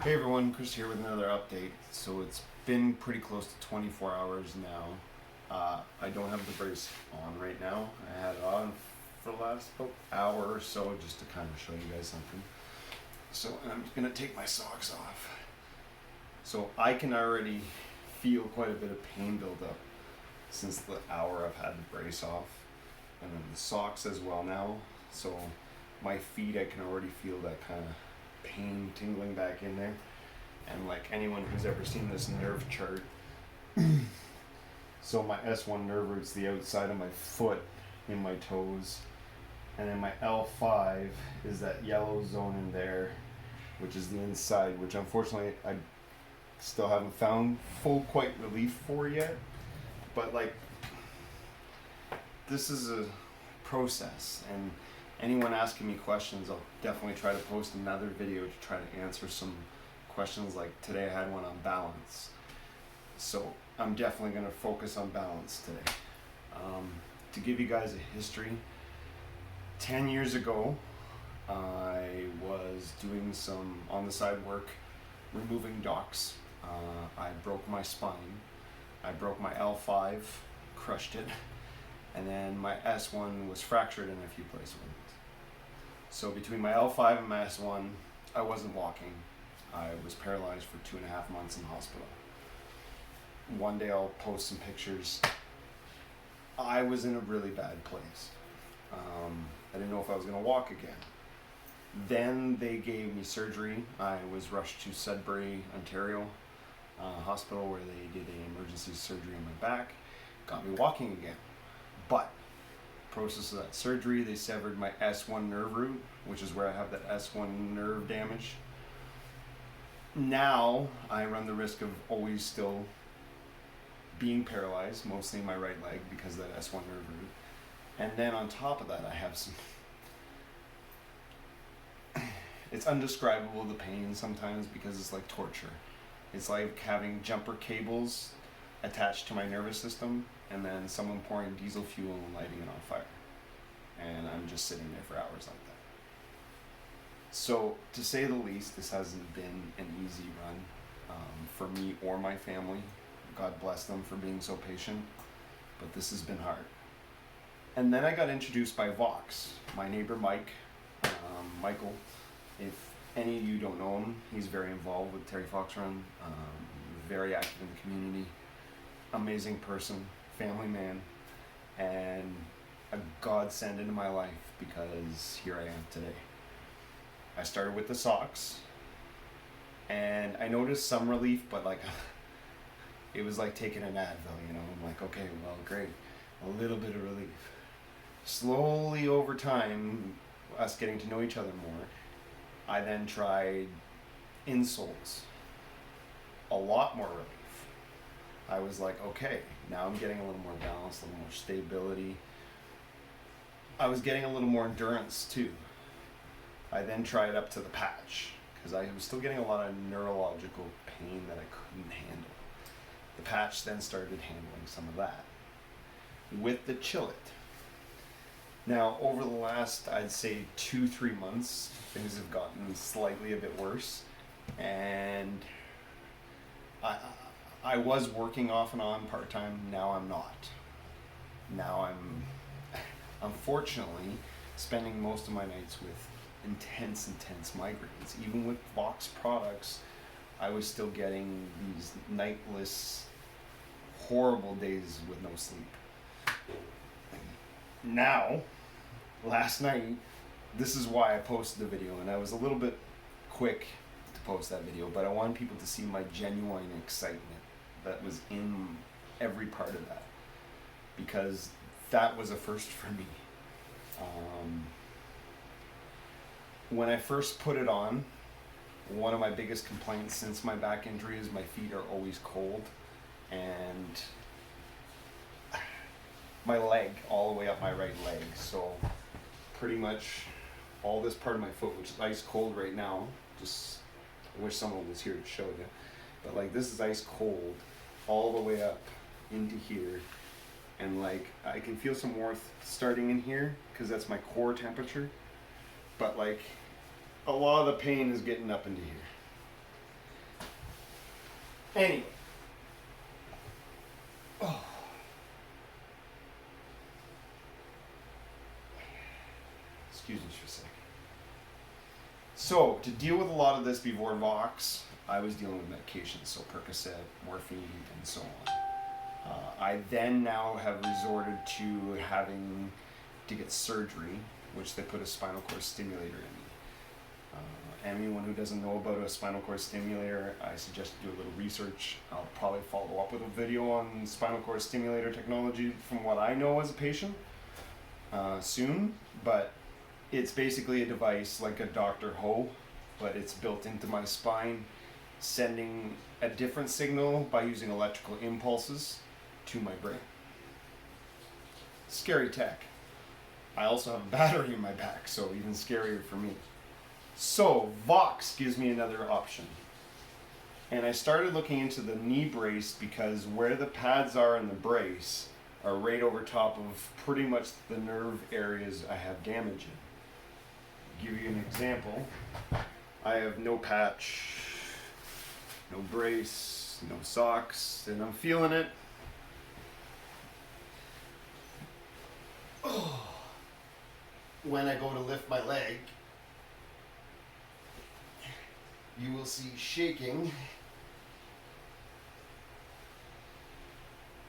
Hey everyone, Chris here with another update. So it's been pretty close to 24 hours now. I don't have the brace on right now. I had it on for the last about hour or so just to kind of show you guys something. So I'm going to take my socks off. So I can already feel quite a bit of pain build up since the hour I've had the brace off. And then the socks as well now. So my feet, I can already feel that kind of pain tingling back in there. And like anyone who's ever seen this nerve chart, so my S1 nerve root's the outside of my foot in my toes, and then my L5 is that yellow zone in there, which is the inside, which unfortunately I still haven't found full quite relief for yet. But like, this is a process, and anyone asking me questions, I'll definitely try to post another video to try to answer some questions. Like today I had one on balance. So I'm definitely going to focus on balance today. To give you guys a history, 10 years ago, I was doing some on-the-side work, removing docks. I broke my spine. I broke my L5, crushed it, and then my S1 was fractured in a few places. So between my L5 and my S1, I wasn't walking. I was paralyzed for 2.5 months in the hospital. One day I'll post some pictures. I was in a really bad place. I didn't know if I was going to walk again. Then they gave me surgery. I was rushed to Barrie Ontario hospital where they did an emergency surgery on my back. Got me walking again. But process of that surgery, they severed my S1 nerve root, which is where I have that S1 nerve damage. Now I run the risk of always still being paralyzed, mostly in my right leg because of that S1 nerve root. And then on top of that, I have some, it's undescribable, the pain sometimes, because it's like torture. It's like having jumper cables attached to my nervous system and then someone pouring diesel fuel and lighting it on fire. And I'm just sitting there for hours like that. So, to say the least, this hasn't been an easy run for me or my family. God bless them for being so patient, but this has been hard. And then I got introduced by Voxx, my neighbor Michael. If any of you don't know him, he's very involved with Terry Fox Run, very active in the community, amazing person, family man, and a godsend into my life because here I am today. I started with the socks and I noticed some relief, but like it was like taking an Advil, you know. I'm like, okay, well, great, a little bit of relief. Slowly over time, us getting to know each other more, I then tried insoles. A lot more relief. I was like, okay, now I'm getting a little more balance, a little more stability. I was getting a little more endurance too. I then tried up to the patch because I was still getting a lot of neurological pain that I couldn't handle. The patch then started handling some of that with the Chillet. Now, over the last, I'd say 2-3 months, things have gotten slightly a bit worse, and I was working off and on part-time. Now I'm not. Now I'm unfortunately spending most of my nights with intense migraines. Even with Voxx products, I was still getting these nightless, horrible days with no sleep. Now, last night, this is why I posted the video, and I was a little bit quick to post that video, but I wanted people to see my genuine excitement that was in every part of that, because that was a first for me. When I first put it on, one of my biggest complaints since my back injury is my feet are always cold, and my leg, all the way up my right leg, so pretty much all this part of my foot, which is ice cold right now, just I wish someone was here to show you, but like this is ice cold all the way up into here, and like I can feel some warmth starting in here because that's my core temperature, but like a lot of the pain is getting up into here. Anyway. Oh. Excuse me for a second. So, to deal with a lot of this before Voxx, I was dealing with medications, so Percocet, morphine, and so on. I then now have resorted to having to get surgery, which they put a spinal cord stimulator in me. Anyone who doesn't know about a spinal cord stimulator, I suggest you do a little research. I'll probably follow up with a video on spinal cord stimulator technology from what I know as a patient soon, but it's basically a device like a Dr. Ho, but it's built into my spine, sending a different signal by using electrical impulses to my brain. Scary tech. I also have a battery in my back, so even scarier for me. So Voxx gives me another option. And I started looking into the knee brace because where the pads are in the brace are right over top of pretty much the nerve areas I have damage in. Give you an example. I have no patch, no brace, no socks, and I'm feeling it. Oh. When I go to lift my leg, you will see shaking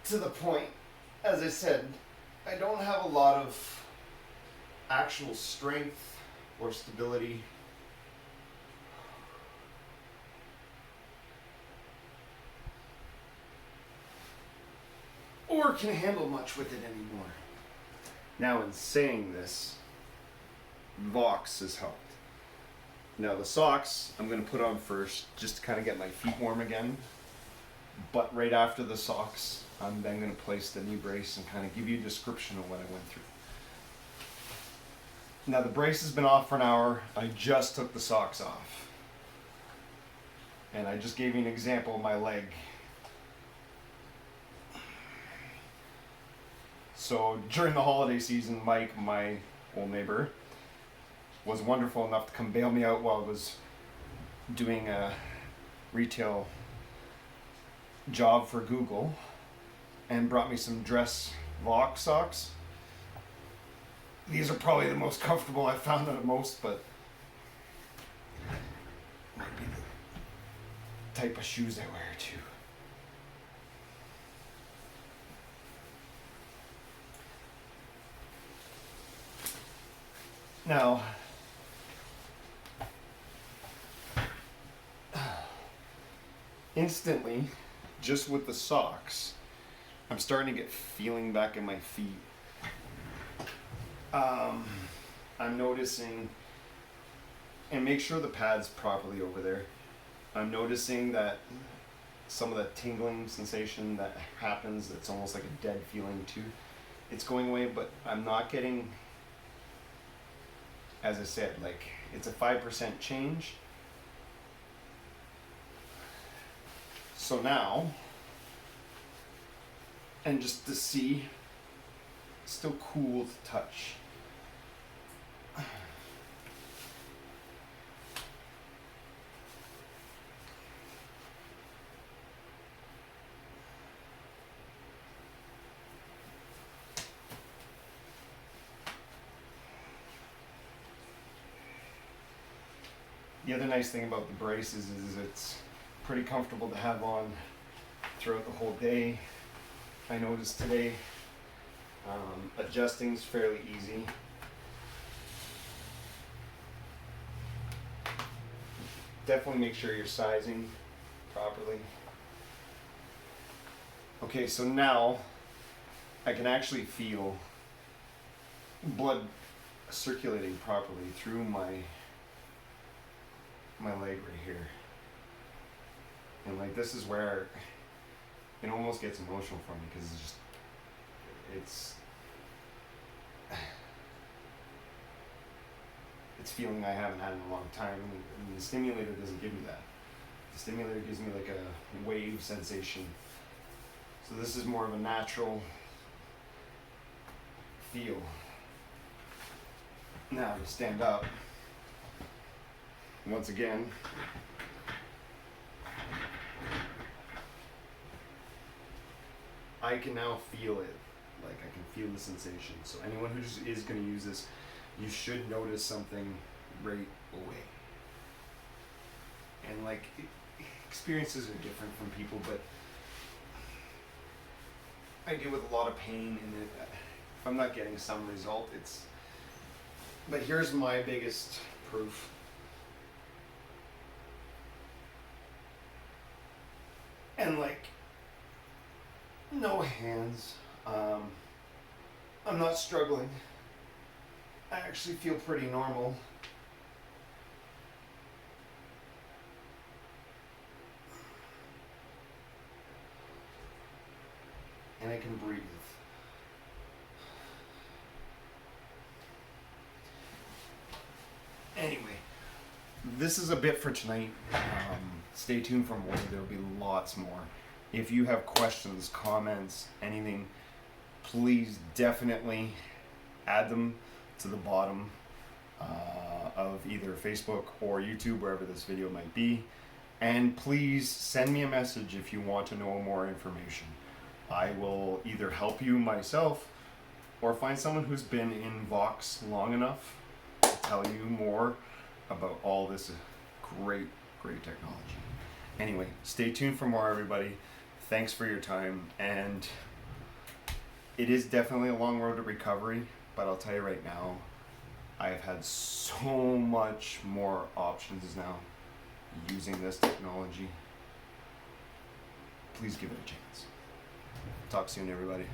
to the point, as I said, I don't have a lot of actual strength or stability. Or can handle much with it anymore. Now, in saying this, Voxx has helped. Now the socks I'm going to put on first just to kind of get my feet warm again. But right after the socks, I'm then going to place the knee brace and kind of give you a description of what I went through. Now the brace has been off for an hour. I just took the socks off. And I just gave you an example of my leg. So during the holiday season, Mike, my old neighbor, was wonderful enough to come bail me out while I was doing a retail job for Google and brought me some dress Voxx socks. These are probably the most comfortable I've found out of most, but might be the type of shoes I wear too. Now, instantly, just with the socks, I'm starting to get feeling back in my feet. I'm noticing, and make sure the pad's properly over there. I'm noticing that some of the tingling sensation that happens, that's almost like a dead feeling too, it's going away, but I'm not getting, as I said, like it's a 5% change. So now, and just to see, it's still cool to touch. The other nice thing about the braces is it's pretty comfortable to have on throughout the whole day. I noticed today adjusting is fairly easy. Definitely make sure you're sizing properly. Okay, so now I can actually feel blood circulating properly through my leg right here. And like this is where it almost gets emotional for me because it's feeling I haven't had in a long time, and the stimulator doesn't give me that. The stimulator gives me like a wave sensation. So this is more of a natural feel. Now to stand up. Once again, I can now feel it. Like, I can feel the sensation. So anyone who just is going to use this, you should notice something right away. And like, experiences are different from people, but I deal with a lot of pain, and if I'm not getting some result, it's. But here's my biggest proof. And like, no hands. I'm not struggling. I actually feel pretty normal. And I can breathe. Anyway, this is a bit for tonight. Stay tuned for more. There will be lots more. If you have questions, comments, anything, please definitely add them to the bottom of either Facebook or YouTube, wherever this video might be. And please send me a message if you want to know more information. I will either help you myself or find someone who's been in Voxx long enough to tell you more about all this great technology. Anyway, stay tuned for more, everybody. Thanks for your time, and it is definitely a long road to recovery, but I'll tell you right now, I have had so much more options now using this technology. Please give it a chance. Talk soon, everybody.